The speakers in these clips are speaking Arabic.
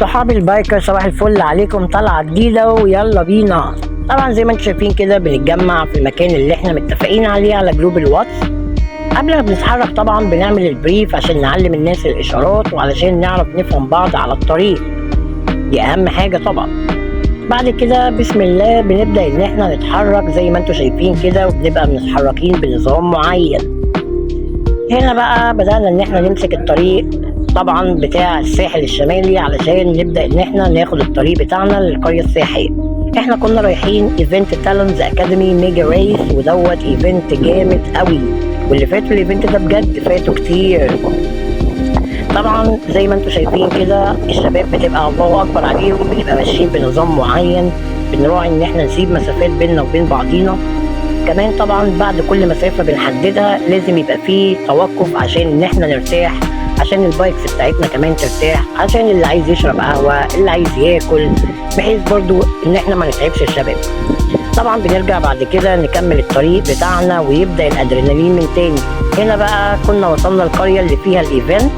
صحاب البايكر صباح الفل عليكم، طلعة جديدة ويلا بينا. طبعا زي ما انتم شايفين كده بنتجمع في المكان اللي احنا متفقين عليه على جروب الواتس. قبل ما بنتحرك طبعا بنعمل البريف عشان نعلم الناس الاشارات وعلشان نعرف نفهم بعض على الطريق، دي اهم حاجة طبعا. بعد كده بسم الله بنبدأ ان احنا نتحرك زي ما انتم شايفين كده، وبنبقى متحركين بنظام معين. هنا بقى بدأنا ان احنا نمسك الطريق طبعا بتاع الساحل الشمالي علشان نبدأ ان احنا ناخد الطريق بتاعنا للقرية السياحية. احنا كنا رايحين ايفنت تالنز اكاديمي ميجا ريس، ودوت ايفنت جامد قوي، واللي فاتوا الايفنت ده بجد فاتوا كتير. طبعا زي ما انتم شايفين كده الشباب بتبقى الله اكبر عليهم، بنبقى ماشيين بنظام معين، بنراعي ان احنا نسيب مسافات بيننا وبين بعضينا. كمان طبعا بعد كل مسافة بنحددها لازم يبقى فيه توقف عشان ان احنا نرتاح، عشان البايكس بتاعتنا كمان ترتاح، عشان اللي عايز يشرب قهوة، اللي عايز ياكل، بحيث برضو ان احنا ما نتعبش الشباب. طبعا بنرجع بعد كده نكمل الطريق بتاعنا ويبدأ الادرينالين من تاني. هنا بقى كنا وصلنا القرية اللي فيها الايفنت،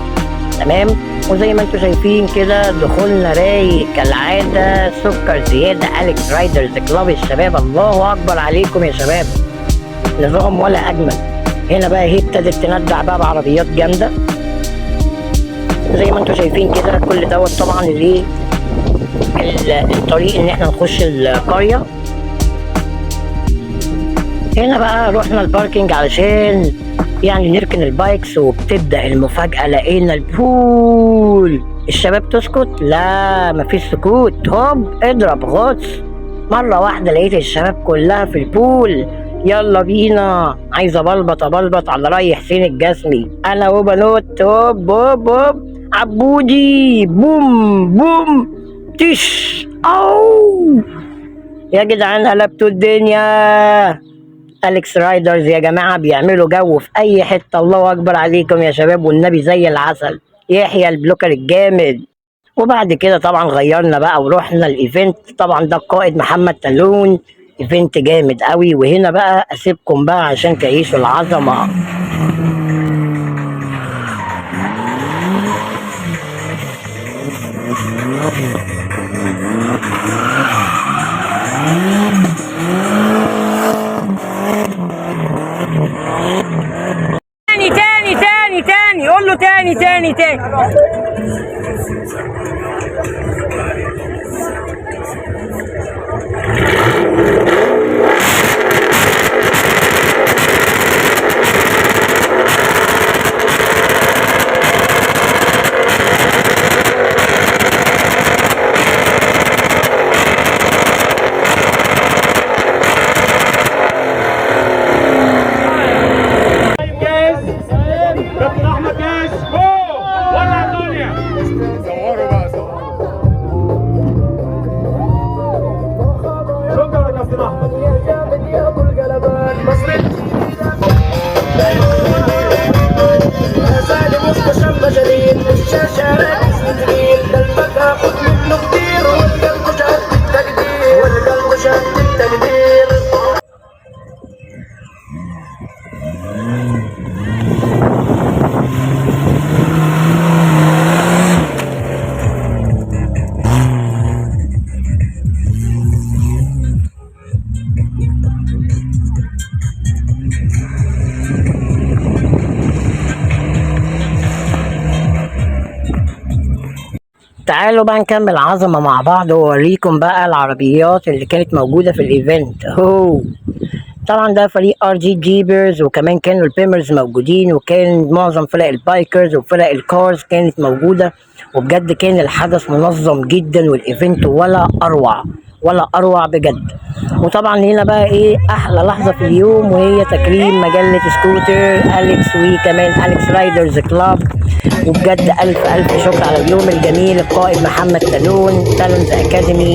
تمام. وزي ما انتم شايفين كده دخولنا رايق كالعادة، سكر زيادة، أليكس رايدرز كلاب الشباب، الله أكبر عليكم يا شباب، نظام ولا أجمل. هنا بقى هي ابتدت تندع بقى بعربيات جامدة زي ما انتم شايفين كده. كل دوت طبعا ليه الطريق ان احنا نخش القرية. هنا بقى رحنا الباركينج علشان يعني نركن البايكس، وبتبدأ المفاجأة، لقينا البول. الشباب تسكت؟ لا مفيش سكوت، هوب اضرب غطس. مرة واحدة لقيت الشباب كلها في البول، يلا بينا. عايزة بلبط على رأي حسين الجسمي، انا وبنوت هوب هوب هوب عبودي بوم بوم تش او. يا جدعان قلبتوا الدنيا. أليكس رايدرز يا جماعة بيعملوا جو في أي حتة، الله أكبر عليكم يا شباب والنبي زي العسل، يحيى البلوكر الجامد. وبعد كده طبعا غيرنا بقى ورحنا الإيفنت، طبعا ده القائد محمد تالون، إيفنت جامد قوي. وهنا بقى أسيبكم بقى عشان تعيشوا العظمة. تاني قول له تاني. تعالوا بقى نكمل عظمة مع بعض وأوريكم بقى العربيات اللي كانت موجودة في الإيفنت. طبعا ده فريق ار جي جيبرز، وكمان كانوا البيمرز موجودين، وكان معظم فرق البايكرز وفرق الكارز كانت موجودة. وبجد كان الحدث منظم جدا، والإيفنت ولا أروع بجد. وطبعا هنا بقى ايه احلى لحظة في اليوم، وهي تكريم مجلة سكوتر أليكس، وكمان أليكس رايدرز كلاب. وبجد ألف شكر على اليوم الجميل القائد محمد تالون تالنز أكاديمي.